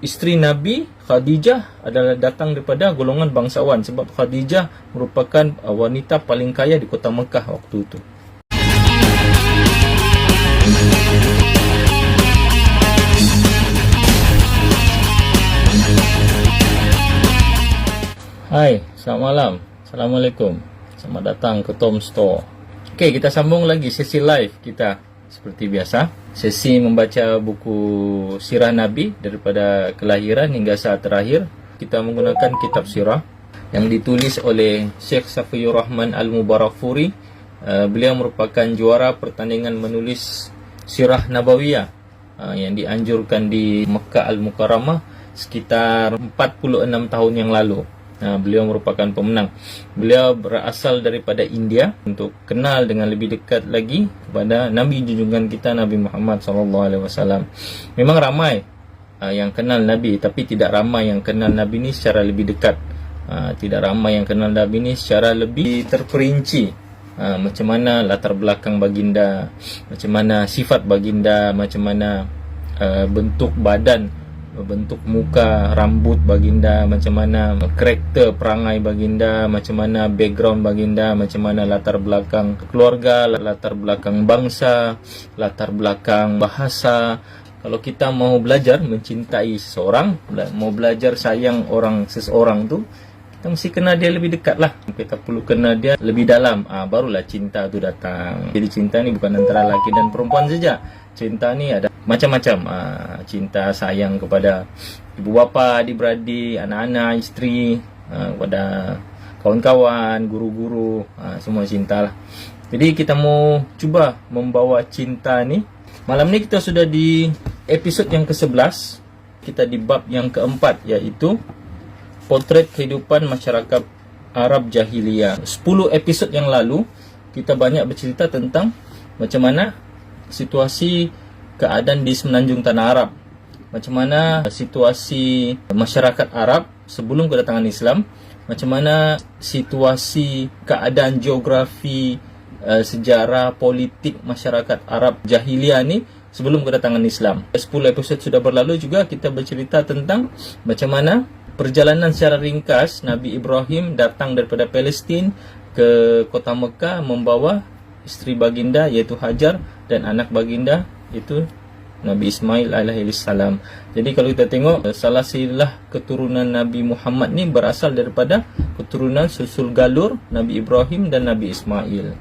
isteri Nabi Khadijah adalah datang daripada golongan bangsawan, sebab Khadijah merupakan wanita paling kaya di kota Mekah waktu itu. Hai, selamat malam. Assalamualaikum. Selamat datang ke Tom Store. Okey, kita sambung lagi sesi live kita seperti biasa. Sesi membaca buku sirah Nabi daripada kelahiran hingga saat terakhir. Kita menggunakan kitab sirah yang ditulis oleh Syekh Safiyur Rahman Al-Mubarakfuri. Beliau merupakan juara pertandingan menulis sirah Nabawiyah yang dianjurkan di Mekah Al-Mukarramah sekitar 46 tahun yang lalu. Beliau merupakan pemenang. Beliau berasal daripada India untuk kenal dengan lebih dekat lagi kepada Nabi junjungan kita Nabi Muhammad SAW. Memang ramai yang kenal Nabi, tapi tidak ramai yang kenal Nabi ini secara lebih dekat. Tidak ramai yang kenal Nabi ini secara lebih terperinci. Macam mana latar belakang baginda, macam mana sifat baginda, macam mana bentuk badan, bentuk muka, rambut baginda, macam mana karakter perangai baginda, macam mana background baginda, macam mana latar belakang keluarga, latar belakang bangsa, latar belakang bahasa. Kalau kita mau belajar mencintai seseorang, mau belajar sayang seseorang tu, kita mesti kenal dia lebih dekat lah. Kita perlu kenal dia lebih dalam, barulah cinta tu datang. Jadi cinta ni bukan antara lelaki dan perempuan saja. Cinta ni ada macam-macam. Cinta sayang kepada ibu bapa, adik-beradik, anak-anak, isteri, kepada kawan-kawan, guru-guru, semua cinta lah. Jadi kita mau cuba membawa cinta ni. Malam ni kita sudah di episod yang ke-11. Kita di bab yang keempat, iaitu potret kehidupan masyarakat Arab Jahiliyah. 10 episod yang lalu kita banyak bercerita tentang macam mana situasi keadaan di semenanjung tanah Arab, macam mana situasi masyarakat Arab sebelum kedatangan Islam, macam mana situasi keadaan geografi, sejarah politik masyarakat Arab Jahiliyah ni sebelum kedatangan Islam. 10 episod sudah berlalu juga kita bercerita tentang macam mana perjalanan secara ringkas Nabi Ibrahim datang daripada Palestin ke kota Mekah membawa isteri baginda iaitu Hajar dan anak baginda iaitu Nabi Ismail alaihissalam. Jadi kalau kita tengok salah silsilah keturunan Nabi Muhammad ni berasal daripada keturunan susul galur Nabi Ibrahim dan Nabi Ismail.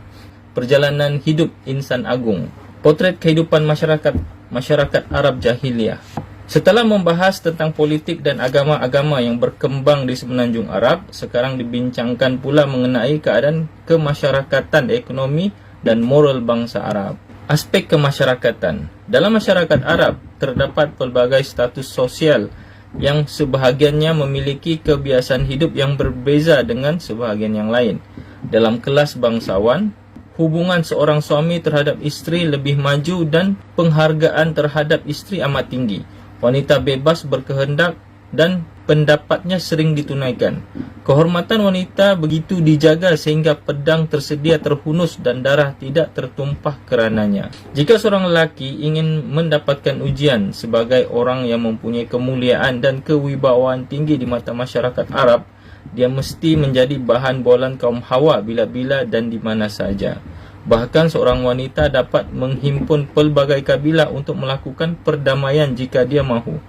Perjalanan hidup insan agung, potret kehidupan masyarakat Arab Jahiliyah. Setelah membahas tentang politik dan agama-agama yang berkembang di semenanjung Arab, sekarang dibincangkan pula mengenai keadaan kemasyarakatan, ekonomi dan moral bangsa Arab. Aspek kemasyarakatan. Dalam masyarakat Arab, terdapat pelbagai status sosial yang sebahagiannya memiliki kebiasaan hidup yang berbeza dengan sebahagian yang lain. Dalam kelas bangsawan, hubungan seorang suami terhadap isteri lebih maju dan penghargaan terhadap isteri amat tinggi. Wanita bebas berkehendak dan pendapatnya sering ditunaikan. Kehormatan wanita begitu dijaga sehingga pedang tersedia terhunus dan darah tidak tertumpah kerananya. Jika seorang lelaki ingin mendapatkan ujian sebagai orang yang mempunyai kemuliaan dan kewibawaan tinggi di mata masyarakat Arab, dia mesti menjadi bahan bualan kaum Hawa bila-bila dan di mana saja. Bahkan seorang wanita dapat menghimpun pelbagai kabilah untuk melakukan perdamaian jika dia mahu.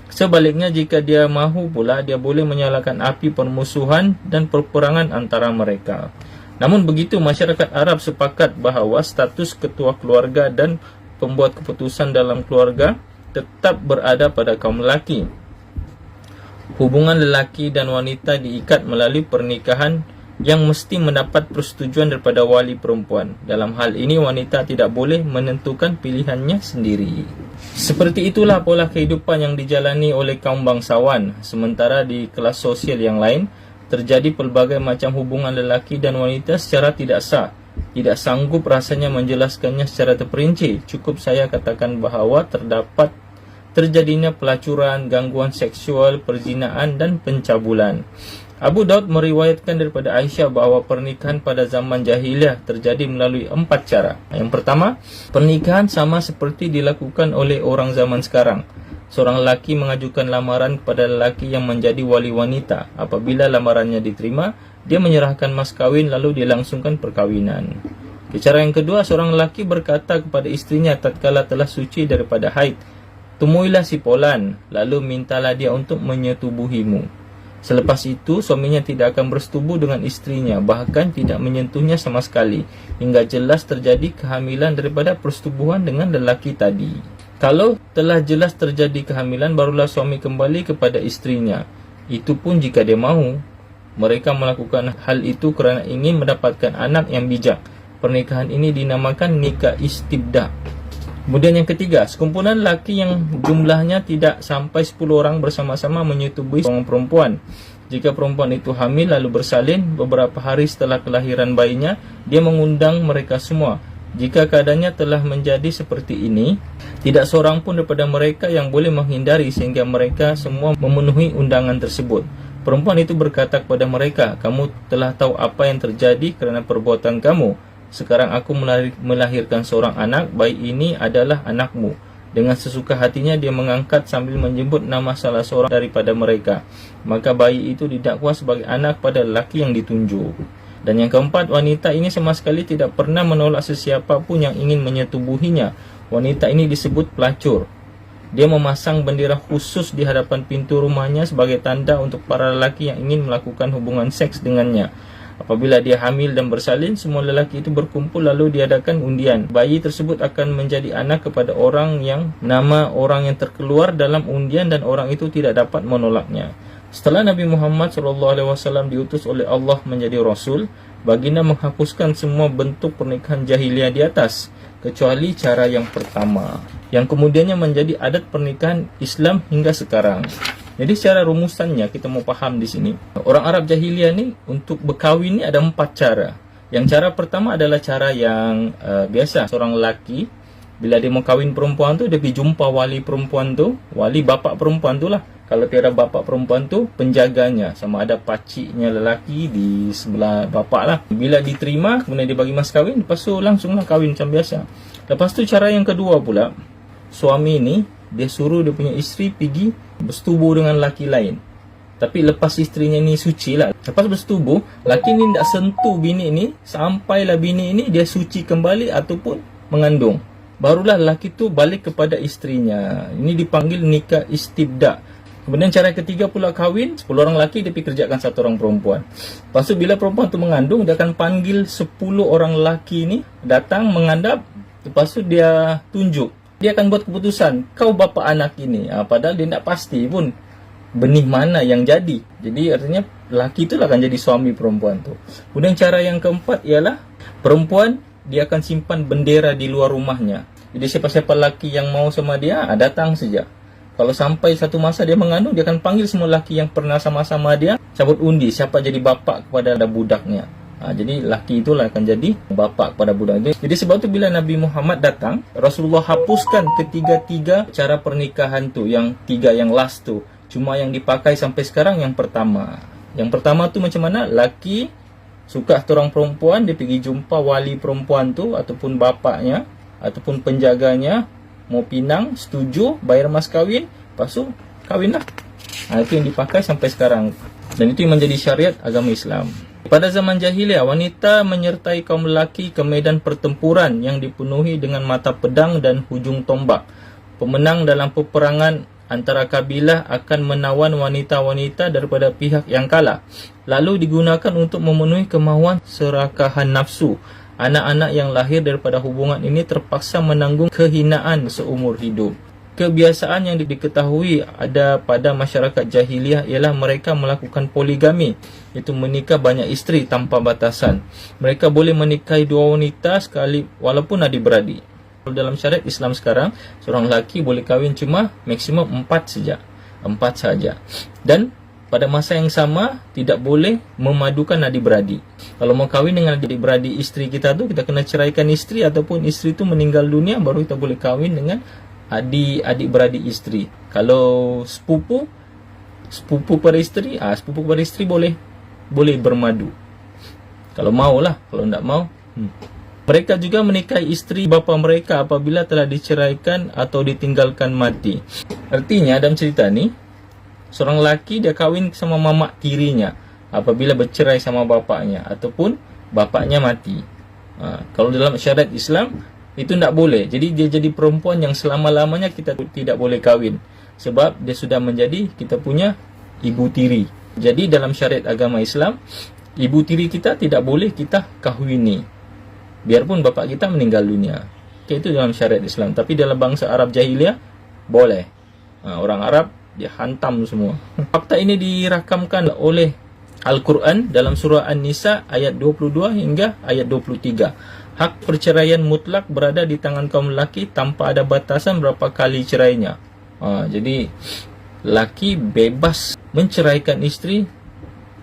Sebaliknya, jika dia mahu pula, dia boleh menyalakan api permusuhan dan perperangan antara mereka. Namun begitu, masyarakat Arab sepakat bahawa status ketua keluarga dan pembuat keputusan dalam keluarga tetap berada pada kaum lelaki. Hubungan lelaki dan wanita diikat melalui pernikahan yang mesti mendapat persetujuan daripada wali perempuan. Dalam hal ini, wanita tidak boleh menentukan pilihannya sendiri. Seperti itulah pola kehidupan yang dijalani oleh kaum bangsawan. Sementara di kelas sosial yang lain, terjadi pelbagai macam hubungan lelaki dan wanita secara tidak sah. Tidak sanggup rasanya menjelaskannya secara terperinci. Cukup saya katakan bahawa terdapat terjadinya pelacuran, gangguan seksual, perzinaan dan pencabulan. Abu Daud meriwayatkan daripada Aisyah bahawa pernikahan pada zaman jahiliyah terjadi melalui 4 cara. Yang pertama, pernikahan sama seperti dilakukan oleh orang zaman sekarang. seorang lelaki mengajukan lamaran kepada lelaki yang menjadi wali wanita. Apabila lamarannya diterima, dia menyerahkan mas kawin lalu dilangsungkan perkawinan. Cara yang kedua, seorang lelaki berkata kepada istrinya tatkala telah suci daripada haid, "Temuilah si Polan, lalu mintalah dia untuk menyetubuhimu." Selepas itu, suaminya tidak akan bersetubuh dengan istrinya, bahkan tidak menyentuhnya sama sekali, hingga jelas terjadi kehamilan daripada persetubuhan dengan lelaki tadi. Kalau telah jelas terjadi kehamilan, barulah suami kembali kepada istrinya. Itu pun jika dia mahu. Mereka melakukan hal itu kerana ingin mendapatkan anak yang bijak. Pernikahan ini dinamakan nikah istibda. Kemudian yang ketiga, sekumpulan lelaki yang jumlahnya tidak sampai 10 orang bersama-sama menyetubui seorang perempuan. Jika perempuan itu hamil lalu bersalin, beberapa hari setelah kelahiran bayinya, dia mengundang mereka semua. Jika keadaannya telah menjadi seperti ini, tidak seorang pun daripada mereka yang boleh menghindari sehingga mereka semua memenuhi undangan tersebut. Perempuan itu berkata kepada mereka, "Kamu telah tahu apa yang terjadi kerana perbuatan kamu. Sekarang aku melahirkan seorang anak, bayi ini adalah anakmu." Dengan sesuka hatinya dia mengangkat sambil menyebut nama salah seorang daripada mereka. Maka bayi itu didakwa sebagai anak pada lelaki yang ditunjuk. Dan yang keempat, wanita ini sama sekali tidak pernah menolak sesiapa pun yang ingin menyetubuhinya. Wanita ini disebut pelacur. Dia memasang bendera khusus di hadapan pintu rumahnya sebagai tanda untuk para lelaki yang ingin melakukan hubungan seks dengannya. Apabila dia hamil dan bersalin, semua lelaki itu berkumpul lalu diadakan undian. Bayi tersebut akan menjadi anak kepada orang yang nama orang yang terkeluar dalam undian dan orang itu tidak dapat menolaknya. Setelah Nabi Muhammad SAW diutus oleh Allah menjadi Rasul, baginda menghapuskan semua bentuk pernikahan jahiliyah di atas, kecuali cara yang pertama, yang kemudiannya menjadi adat pernikahan Islam hingga sekarang. Jadi secara rumusannya kita mau paham di sini, orang Arab jahiliyah ni untuk berkahwin ni ada 4 cara. Yang cara pertama adalah cara yang biasa, seorang lelaki bila dia mau kahwin perempuan tu, dia pergi jumpa wali perempuan tu, wali bapak perempuan tu lah. Kalau tiada bapak perempuan tu, penjaganya, sama ada pakciknya lelaki di sebelah bapak lah. Bila diterima, kemudian dia bagi mas kahwin, lepas tu langsunglah kahwin macam biasa. Lepas tu cara yang kedua pula, suami ni dia suruh dia punya isteri pergi bersetubuh dengan lelaki lain. Tapi lepas isterinya ni suci lah, lepas bersetubuh, lelaki ni tak sentuh bini ni sampailah bini ni dia suci kembali ataupun mengandung. Barulah lelaki tu balik kepada isterinya. Ini dipanggil nikah istibda. Kemudian cara ketiga pula kahwin, 10 orang lelaki dia pergi kerjakan 1 orang perempuan. Lepas tu bila perempuan tu mengandung, dia akan panggil 10 orang lelaki ni datang mengandap. Lepas tu dia tunjuk, dia akan buat keputusan, kau bapa anak ini. Padahal dia tak pasti pun benih mana yang jadi. Jadi artinya lelaki tu lah akan jadi suami perempuan tu. Kemudian cara yang keempat ialah perempuan dia akan simpan bendera di luar rumahnya. Jadi siapa-siapa lelaki yang mau sama dia, datang saja. Kalau sampai satu masa dia mengandung, dia akan panggil semua lelaki yang pernah sama-sama dia, cabut undi siapa jadi bapa kepada budaknya. Jadi lelaki itulah akan jadi bapa kepada budak itu. Jadi sebab tu bila Nabi Muhammad datang, Rasulullah hapuskan ketiga-tiga cara pernikahan tu, yang 3 yang last tu. Cuma yang dipakai sampai sekarang yang pertama. Yang pertama tu macam mana? Lelaki suka seorang perempuan, dia pergi jumpa wali perempuan tu ataupun bapaknya ataupun penjaganya, mau pinang, setuju, bayar mas kahwin, lepas tu kahwin lah. Itu yang dipakai sampai sekarang. Dan itu yang menjadi syariat agama Islam. Pada zaman jahiliyah, wanita menyertai kaum lelaki ke medan pertempuran yang dipenuhi dengan mata pedang dan hujung tombak. Pemenang dalam peperangan antara kabilah akan menawan wanita-wanita daripada pihak yang kalah. Lalu digunakan untuk memenuhi kemahuan serakahan nafsu. Anak-anak yang lahir daripada hubungan ini terpaksa menanggung kehinaan seumur hidup. Kebiasaan yang diketahui ada pada masyarakat jahiliyah ialah mereka melakukan poligami, iaitu menikah banyak isteri tanpa batasan. Mereka boleh menikahi 2 wanita sekali walaupun adik-beradik. Dalam syariat Islam sekarang, seorang lelaki boleh kahwin cuma maksimum 4 saja. 4 saja. Dan pada masa yang sama, tidak boleh memadukan adik-beradik. Kalau mau kahwin dengan adik-beradik isteri kita tu, kita kena ceraikan isteri ataupun isteri tu meninggal dunia, baru kita boleh kahwin dengan adik-beradik isteri. Kalau sepupu pada isteri, sepupu pada isteri boleh bermadu. Kalau maulah, kalau tidak mau. Mereka juga menikahi isteri bapa mereka apabila telah diceraikan atau ditinggalkan mati. Artinya dalam cerita ni, seorang lelaki dia kahwin sama mamak tirinya apabila bercerai sama bapaknya ataupun bapaknya mati. Kalau dalam syariat Islam itu tidak boleh. Jadi dia jadi perempuan yang selama-lamanya kita tidak boleh kahwin, sebab dia sudah menjadi kita punya ibu tiri. Jadi dalam syariat agama Islam, ibu tiri kita tidak boleh kita kahwini, biarpun bapak kita meninggal dunia. Itu dalam syariat Islam. Tapi dalam bangsa Arab jahiliyah boleh. Orang Arab dia hantam semua. Fakta ini dirakamkan oleh Al-Quran dalam surah An-Nisa ayat 22 hingga ayat 23. Hak perceraian mutlak berada di tangan kaum lelaki tanpa ada batasan berapa kali cerainya. Jadi lelaki bebas menceraikan isteri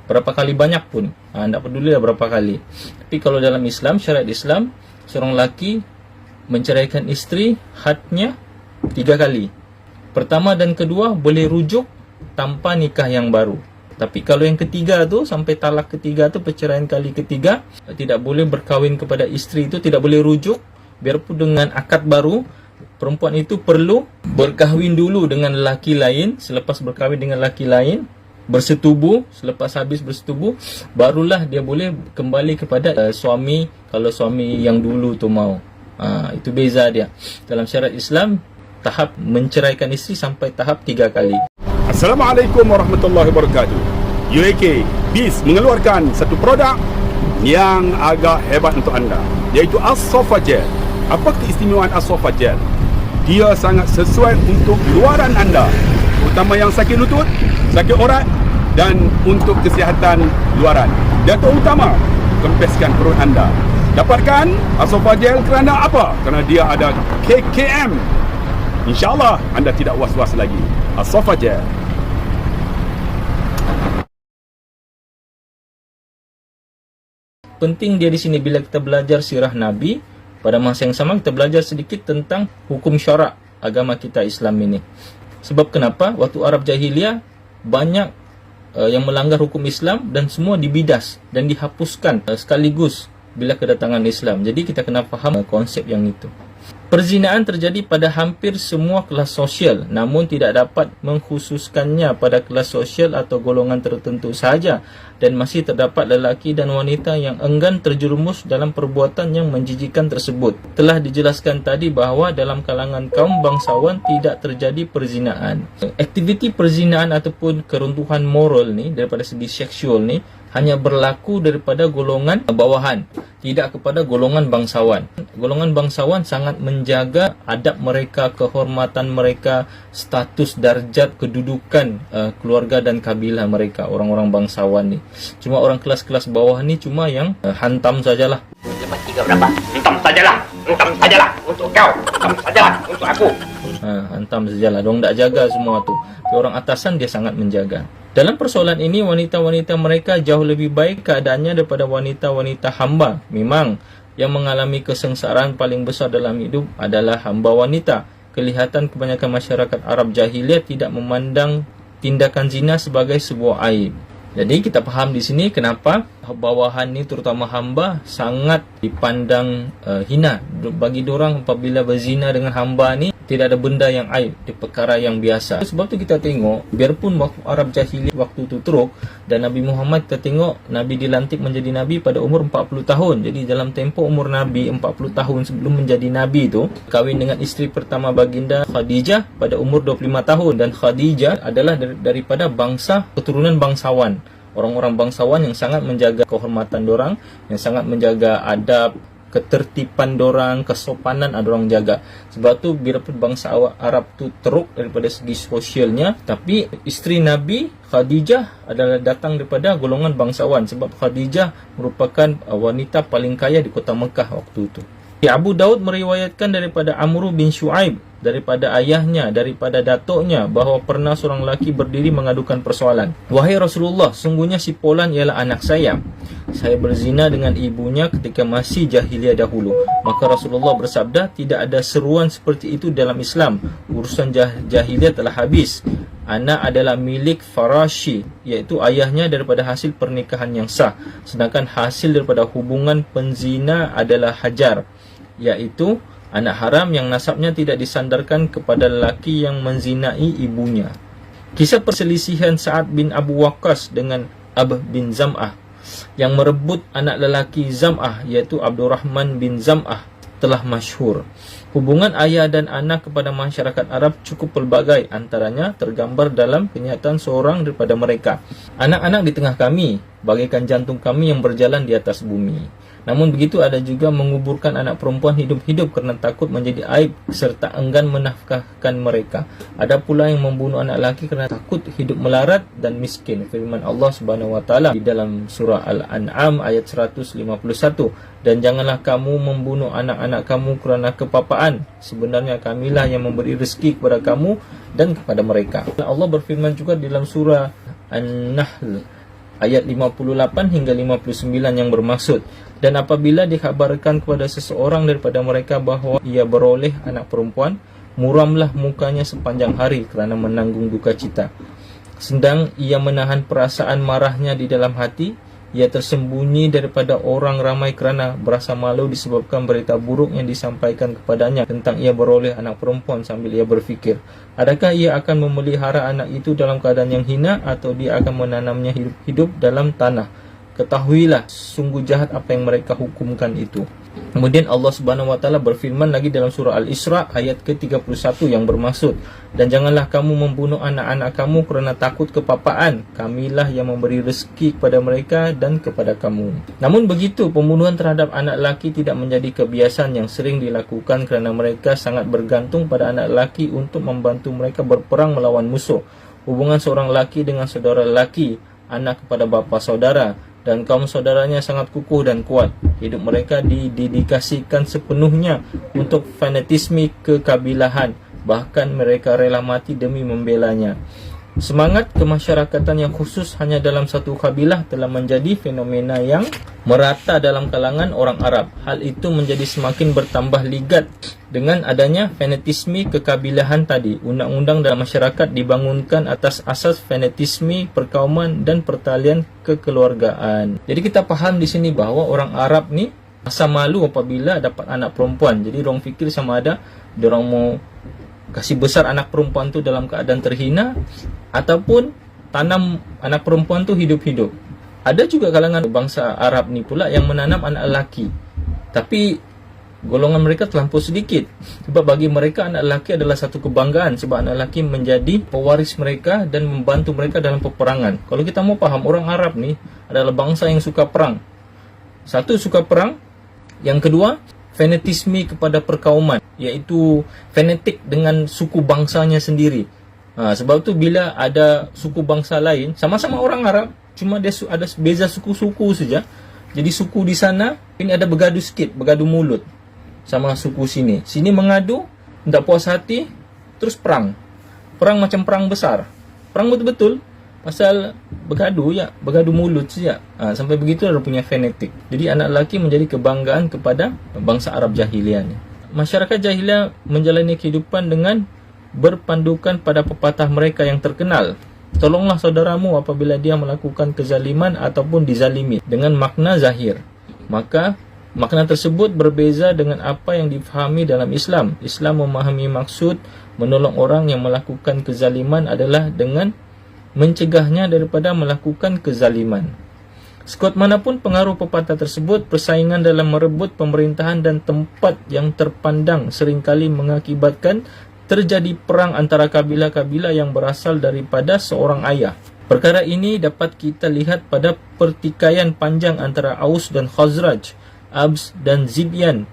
berapa kali banyak pun. Tidak peduli lah berapa kali. Tapi kalau dalam Islam, syariat Islam, seorang lelaki menceraikan isteri hadnya 3 kali. Pertama dan kedua boleh rujuk tanpa nikah yang baru. Tapi kalau yang ketiga tu, sampai talak ketiga tu, perceraian kali ketiga, tidak boleh berkahwin kepada isteri itu, tidak boleh rujuk. Biarpun dengan akad baru, perempuan itu perlu berkahwin dulu dengan lelaki lain. Selepas berkahwin dengan lelaki lain, bersetubuh, selepas habis bersetubuh, barulah dia boleh kembali kepada suami, kalau suami yang dulu tu mau. Itu beza dia. Dalam syariat Islam, tahap menceraikan isteri sampai tahap 3 kali. Assalamualaikum warahmatullahi wabarakatuh. UAK BIS mengeluarkan satu produk yang agak hebat untuk anda, iaitu As-Sofa Gel. Apa keistimewaan As-Sofa Gel? Dia sangat sesuai untuk luaran anda, terutama yang sakit lutut, sakit orat dan untuk kesihatan luaran. Dia terutama kempeskan perut anda. Dapatkan As-Sofa Gel kerana apa? Kerana dia ada KKM. InsyaAllah anda tidak was-was lagi. As-Sofa Gel. Penting dia di sini bila kita belajar sirah Nabi, pada masa yang sama kita belajar sedikit tentang hukum syarak agama kita Islam ini. Sebab kenapa? Waktu Arab jahiliyah banyak yang melanggar hukum Islam dan semua dibidas dan dihapuskan sekaligus bila kedatangan Islam. Jadi kita kena faham konsep yang itu. Perzinaan terjadi pada hampir semua kelas sosial, namun tidak dapat mengkhususkannya pada kelas sosial atau golongan tertentu sahaja, dan masih terdapat lelaki dan wanita yang enggan terjerumus dalam perbuatan yang menjijikkan tersebut. Telah dijelaskan tadi bahawa dalam kalangan kaum bangsawan tidak terjadi perzinaan. Aktiviti perzinaan ataupun keruntuhan moral ni daripada segi seksual ni hanya berlaku daripada golongan bawahan, tidak kepada golongan bangsawan. Golongan bangsawan sangat menjaga adab mereka, kehormatan mereka, status, darjat, kedudukan keluarga dan kabilah mereka, orang-orang bangsawan ni. Cuma orang kelas-kelas bawah ni cuma yang hantam sajalah. Lepas 3 berapa? Hentam sajalah untuk kau, hentam sajalah untuk aku. Hantam sajalah, diorang tak jaga semua tu. Orang atasan dia sangat menjaga. Dalam persoalan ini, wanita-wanita mereka jauh lebih baik keadaannya daripada wanita-wanita hamba. Memang yang mengalami kesengsaraan paling besar dalam hidup adalah hamba wanita. Kelihatan kebanyakan masyarakat Arab jahiliyah tidak memandang tindakan zina sebagai sebuah aib. Jadi kita faham di sini kenapa bawahan ni, terutama hamba, sangat dipandang hina. Bagi dorang apabila berzina dengan hamba ni tidak ada benda yang aib, di perkara yang biasa. Sebab tu kita tengok, biarpun waktu Arab jahili waktu tu teruk, dan Nabi Muhammad kita tengok Nabi dilantik menjadi Nabi pada umur 40 tahun. Jadi dalam tempoh umur Nabi 40 tahun sebelum menjadi Nabi tu, kahwin dengan isteri pertama baginda Khadijah pada umur 25 tahun. Dan Khadijah adalah daripada bangsa keturunan bangsawan. Orang-orang bangsawan yang sangat menjaga kehormatan dorang, yang sangat menjaga adab, ketertiban dorang, kesopanan dorang jaga. Sebab tu biarpun bangsa Arab tu teruk daripada segi sosialnya, tapi isteri Nabi Khadijah adalah datang daripada golongan bangsawan, sebab Khadijah merupakan wanita paling kaya di kota Mekah waktu itu. Abu Daud meriwayatkan daripada Amr bin Shu'aib, daripada ayahnya, daripada datuknya, bahawa pernah seorang lelaki berdiri mengadukan persoalan. Wahai Rasulullah, sungguhnya si Polan ialah anak saya. Saya berzina dengan ibunya ketika masih jahiliyah dahulu. Maka Rasulullah bersabda, tidak ada seruan seperti itu dalam Islam. Urusan jahiliyah telah habis. anak adalah milik farashi, iaitu ayahnya daripada hasil pernikahan yang sah, sedangkan hasil daripada hubungan penzina adalah hajar, iaitu anak haram yang nasabnya tidak disandarkan kepada lelaki yang menzinai ibunya. Kisah perselisihan Sa'ad bin Abu Waqqas dengan Ab bin Zam'ah yang merebut anak lelaki Zam'ah, iaitu Abdurrahman bin Zam'ah, telah masyhur. Hubungan ayah dan anak kepada masyarakat Arab cukup pelbagai, antaranya tergambar dalam kenyataan seorang daripada mereka. Anak-anak di tengah kami, bagaikan jantung kami yang berjalan di atas bumi. Namun begitu ada juga menguburkan anak perempuan hidup-hidup kerana takut menjadi aib serta enggan menafkahkan mereka. Ada pula yang membunuh anak lelaki kerana takut hidup melarat dan miskin. Firman Allah Subhanahu wa taala di dalam surah Al-An'am ayat 151, dan janganlah kamu membunuh anak-anak kamu kerana kepapaan. Sebenarnya kamilah yang memberi rezeki kepada kamu dan kepada mereka. Allah berfirman juga di dalam surah An-Nahl ayat 58 hingga 59 yang bermaksud, dan apabila dikhabarkan kepada seseorang daripada mereka bahawa ia beroleh anak perempuan, muramlah mukanya sepanjang hari kerana menanggung duka cita. Sedang ia menahan perasaan marahnya di dalam hati, ia tersembunyi daripada orang ramai kerana berasa malu disebabkan berita buruk yang disampaikan kepadanya tentang ia beroleh anak perempuan, sambil ia berfikir, adakah ia akan memelihara anak itu dalam keadaan yang hina atau dia akan menanamnya hidup dalam tanah. Ketahuilah sungguh jahat apa yang mereka hukumkan itu. Kemudian Allah Subhanahu wa taala berfirman lagi dalam surah Al-Isra ayat ke-31 yang bermaksud, dan janganlah kamu membunuh anak-anak kamu kerana takut kepapaan, kamilah yang memberi rezeki kepada mereka dan kepada kamu. Namun begitu, pembunuhan terhadap anak lelaki tidak menjadi kebiasaan yang sering dilakukan kerana mereka sangat bergantung pada anak lelaki untuk membantu mereka berperang melawan musuh. Hubungan seorang lelaki dengan saudara lelaki, anak kepada bapa saudara dan kaum saudaranya sangat kukuh dan kuat. Hidup mereka didedikasikan sepenuhnya untuk fanatisme kekabilahan, bahkan mereka rela mati demi membelanya. Semangat kemasyarakatan yang khusus hanya dalam satu kabilah telah menjadi fenomena yang merata dalam kalangan orang Arab. Hal itu menjadi semakin bertambah ligat dengan adanya fanatisme kekabilahan tadi. Undang-undang dalam masyarakat dibangunkan atas asas fanatisme perkauman dan pertalian kekeluargaan. Jadi kita faham di sini bahawa orang Arab ni rasa malu apabila dapat anak perempuan. Jadi orang fikir sama ada diorang mau kasih besar anak perempuan tu dalam keadaan terhina ataupun tanam anak perempuan tu hidup-hidup. Ada juga kalangan bangsa Arab ni pula yang menanam anak lelaki, tapi golongan mereka terlampau sedikit. Sebab bagi mereka anak lelaki adalah satu kebanggaan, sebab anak lelaki menjadi pewaris mereka dan membantu mereka dalam peperangan. Kalau kita mau faham, orang Arab ni adalah bangsa yang suka perang. Satu, suka perang. Yang kedua, fanatisme kepada perkauman, iaitu fanatik dengan suku bangsanya sendiri. Sebab tu bila ada suku bangsa lain, sama-sama orang Arab, cuma dia ada beza suku-suku saja. Jadi suku di sana ini ada bergaduh sikit, bergaduh mulut sama suku sini. Sini mengadu, tak puas hati, terus perang. Perang macam perang besar. Perang betul-betul pasal bergaduh ya, bergaduh mulut saja. Sampai begitu ada punya fanatik. Jadi anak lelaki menjadi kebanggaan kepada bangsa Arab jahiliah ni. Masyarakat jahiliah menjalani kehidupan dengan berpandukan pada pepatah mereka yang terkenal. Tolonglah saudaramu apabila dia melakukan kezaliman ataupun dizalimi, dengan makna zahir. Maka makna tersebut berbeza dengan apa yang difahami dalam Islam. Islam memahami maksud menolong orang yang melakukan kezaliman adalah dengan mencegahnya daripada melakukan kezaliman. Sekuat manapun pengaruh pepatah tersebut, persaingan dalam merebut pemerintahan dan tempat yang terpandang seringkali mengakibatkan terjadi perang antara kabilah-kabilah yang berasal daripada seorang ayah. Perkara ini dapat kita lihat pada pertikaian panjang antara Aus dan Khazraj, Abs dan Zibyan,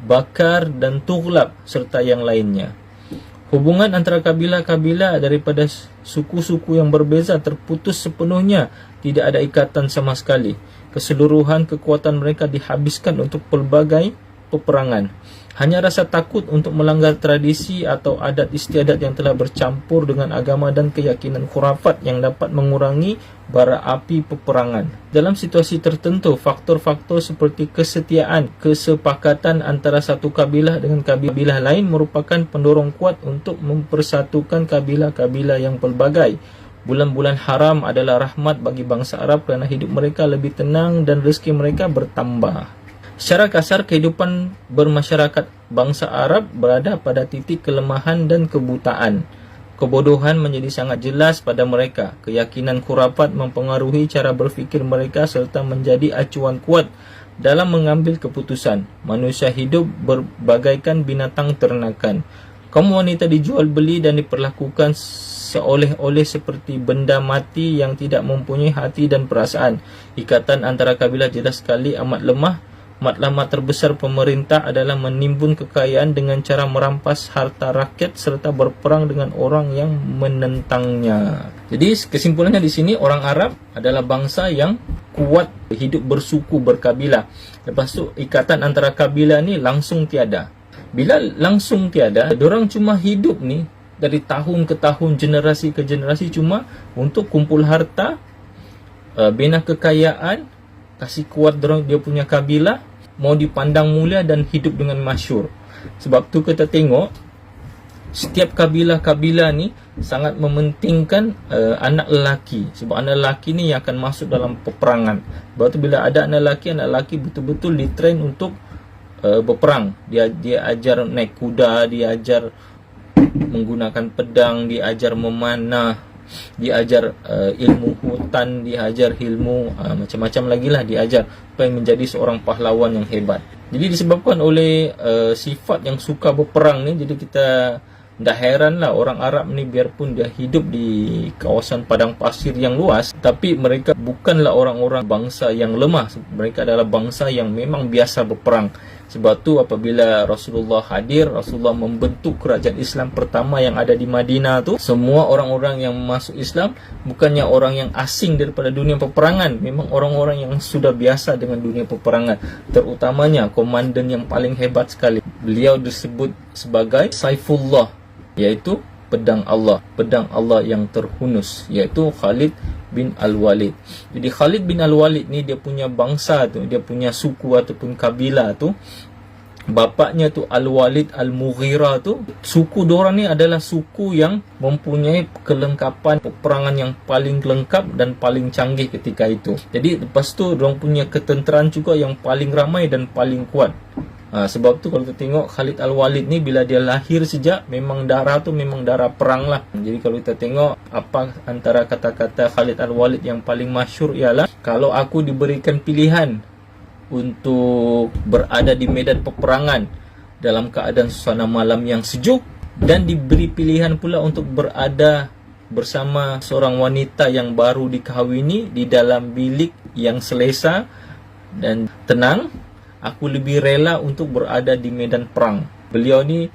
Bakar dan Tughlab serta yang lainnya. Hubungan antara kabilah-kabilah daripada suku-suku yang berbeza terputus sepenuhnya, tidak ada ikatan sama sekali. Keseluruhan kekuatan mereka dihabiskan untuk pelbagai peperangan. Hanya rasa takut untuk melanggar tradisi atau adat istiadat yang telah bercampur dengan agama dan keyakinan khurafat yang dapat mengurangi bara api peperangan. Dalam situasi tertentu, faktor-faktor seperti kesetiaan, kesepakatan antara satu kabilah dengan kabilah lain merupakan pendorong kuat untuk mempersatukan kabilah-kabilah yang pelbagai. Bulan-bulan haram adalah rahmat bagi bangsa Arab kerana hidup mereka lebih tenang dan rezeki mereka bertambah. Secara kasar, kehidupan bermasyarakat bangsa Arab berada pada titik kelemahan dan kebutaan. Kebodohan menjadi sangat jelas pada mereka. Keyakinan khurafat mempengaruhi cara berfikir mereka serta menjadi acuan kuat dalam mengambil keputusan. Manusia hidup berbagaikan binatang ternakan. Kaum wanita dijual beli dan diperlakukan seoleh-oleh seperti benda mati yang tidak mempunyai hati dan perasaan. Ikatan antara kabilah jelas sekali amat lemah. Matlamat terbesar pemerintah adalah menimbun kekayaan dengan cara merampas harta rakyat serta berperang dengan orang yang menentangnya. Jadi kesimpulannya di sini, orang Arab adalah bangsa yang kuat, hidup bersuku, berkabilah. Lepas tu ikatan antara kabilah ni langsung tiada. Bila langsung tiada, diorang cuma hidup ni dari tahun ke tahun, generasi ke generasi cuma untuk kumpul harta, bina kekayaan, kasih kuat dia punya kabilah, mau dipandang mulia dan hidup dengan masyhur. Sebab tu kita tengok setiap kabilah-kabilah ni sangat mementingkan anak lelaki. Sebab anak lelaki ni yang akan masuk dalam peperangan. Sebab tu bila ada anak lelaki betul-betul ditrain untuk berperang. Dia ajar naik kuda, dia ajar menggunakan pedang, dia ajar memanah, dia ajar ilmu hutan, dia ajar ilmu macam-macam lagi lah dia ajar supaya menjadi seorang pahlawan yang hebat. Jadi disebabkan oleh sifat yang suka berperang ni, jadi kita dah heran lah orang Arab ni biarpun dia hidup di kawasan padang pasir yang luas, tapi mereka bukanlah orang-orang bangsa yang lemah. Mereka adalah bangsa yang memang biasa berperang. Sebab tu apabila Rasulullah hadir, Rasulullah membentuk kerajaan Islam pertama yang ada di Madinah tu, semua orang-orang yang masuk Islam bukannya orang yang asing daripada dunia peperangan, memang orang-orang yang sudah biasa dengan dunia peperangan. Terutamanya komandan yang paling hebat sekali, beliau disebut sebagai Saifullah, iaitu pedang Allah yang terhunus, iaitu Khalid bin Al-Walid. Jadi Khalid bin Al-Walid ni dia punya bangsa tu, dia punya suku ataupun kabilah tu, bapaknya tu Al-Walid Al-Mughirah tu, suku diorang ni adalah suku yang mempunyai kelengkapan peperangan yang paling lengkap dan paling canggih ketika itu. Jadi lepas tu diorang punya ketenteraan juga yang paling ramai dan paling kuat. Sebab tu kalau kita tengok Khalid Al-Walid ni bila dia lahir sejak, memang darah tu memang darah perang lah. Jadi kalau kita tengok apa antara kata-kata Khalid Al-Walid yang paling masyhur ialah, kalau aku diberikan pilihan untuk berada di medan peperangan dalam keadaan suasana malam yang sejuk, dan diberi pilihan pula untuk berada bersama seorang wanita yang baru dikahwini di dalam bilik yang selesa dan tenang, aku lebih rela untuk berada di medan perang. Beliau ni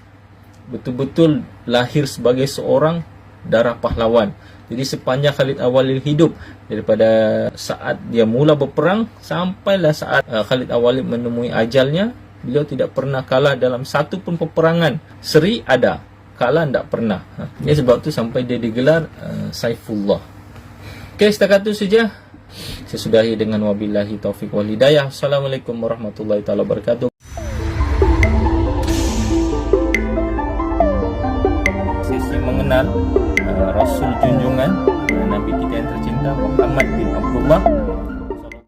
betul-betul lahir sebagai seorang darah pahlawan. Jadi sepanjang Khalid Al-Walid hidup, daripada saat dia mula berperang sampailah saat Khalid Al-Walid menemui ajalnya, beliau tidak pernah kalah dalam satu pun peperangan. Seri ada, kalah tidak pernah. Ini sebab tu sampai dia digelar Saifullah. Okey, setakat itu saja. Saya sudahi dengan wabillahi taufiq wal hidayah. Assalamualaikum warahmatullahi taala wabarakatuh. Sesi mengenal Rasul junjungan Nabi kita yang tercinta Muhammad bin Abdullah